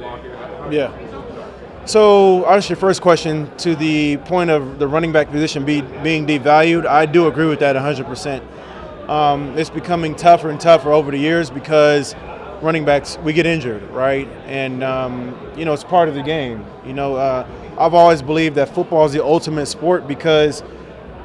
blocking? Yeah. So, I'll answer your first question to the point of the running back position being devalued. I do agree with that 100%. It's becoming tougher and tougher over the years because running backs, we get injured, right? And, it's part of the game. I've always believed that football is the ultimate sport because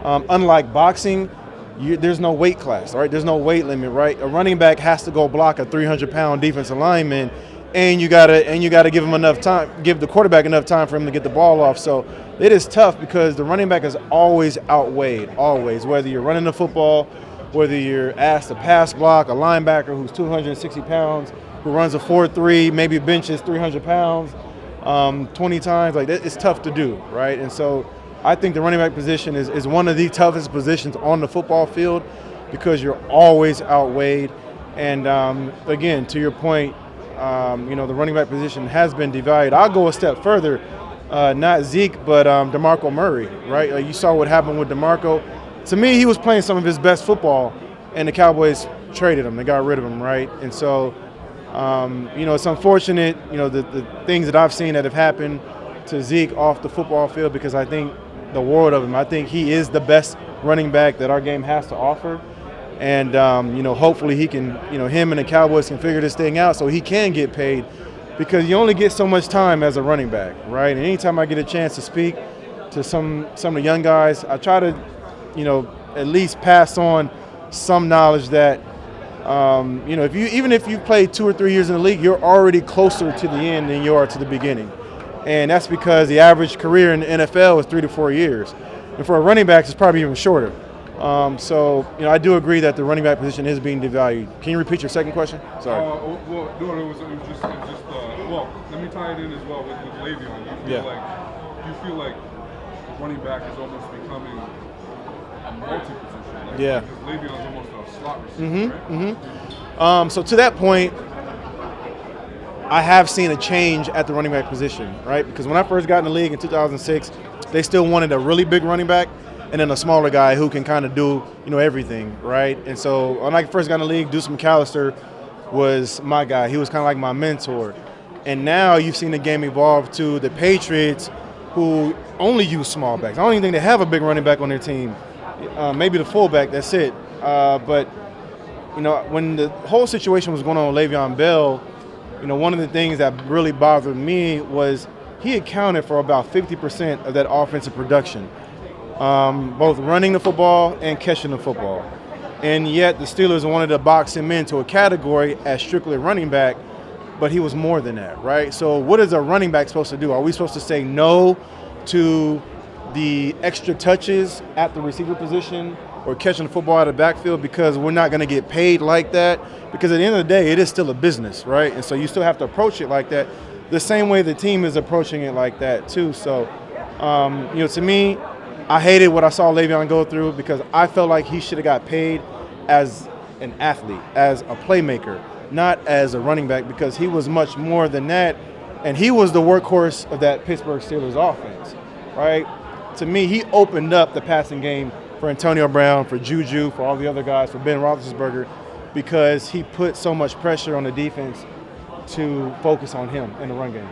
unlike boxing, there's no weight class, right? There's no weight limit, right? A running back has to go block a 300-pound defensive lineman, and you gotta give him enough time, give the quarterback enough time for him to get the ball off. So it is tough because the running back is always outweighed, always. Whether you're running the football, whether you're asked to pass block, a linebacker who's 260 pounds, who runs a 4.3, maybe benches 300 pounds 20 times, like it's tough to do, right? And so I think the running back position is one of the toughest positions on the football field because you're always outweighed. And again, to your point, the running back position has been devalued. I'll go a step further, not Zeke, but DeMarco Murray, right? You saw what happened with DeMarco. To me, he was playing some of his best football, and the Cowboys traded him. They got rid of him, right? And so, it's unfortunate, the things that I've seen that have happened to Zeke off the football field because I think the world of him. I think he is the best running back that our game has to offer. And, hopefully he can, him and the Cowboys can figure this thing out so he can get paid because you only get so much time as a running back, right? And anytime I get a chance to speak to some of the young guys, I try to, at least pass on some knowledge that, even if you played 2 or 3 years in the league, you're already closer to the end than you are to the beginning. And that's because the average career in the NFL is 3 to 4 years. And for a running back, it's probably even shorter. I do agree that the running back position is being devalued. Can you repeat your second question? Sorry. Let me tie it in as well with Le'Veon. You feel like running back is almost becoming a multi-position. Yeah. Because Le'Veon is almost a slot receiver, right? So to that point, I have seen a change at the running back position, right? Because when I first got in the league in 2006, they still wanted a really big running back and then a smaller guy who can kind of do, everything, right? And so when I first got in the league, Deuce McAllister was my guy. He was kind of like my mentor. And now you've seen the game evolve to the Patriots who only use small backs. I don't even think they have a big running back on their team. Maybe the fullback, that's it. But when the whole situation was going on with Le'Veon Bell, one of the things that really bothered me was he accounted for about 50% of that offensive production, both running the football and catching the football. And yet the Steelers wanted to box him into a category as strictly running back, but he was more than that, right? So what is a running back supposed to do? Are we supposed to say no to the extra touches at the receiver position or catching the football out of the backfield because we're not going to get paid like that? Because at the end of the day, it is still a business, right? And so you still have to approach it like that, the same way the team is approaching it like that too. So, to me, I hated what I saw Le'Veon go through because I felt like he should have got paid as an athlete, as a playmaker, not as a running back because he was much more than that. And he was the workhorse of that Pittsburgh Steelers offense, right? To me, he opened up the passing game for Antonio Brown, for Juju, for all the other guys, for Ben Roethlisberger, because he put so much pressure on the defense to focus on him in the run game.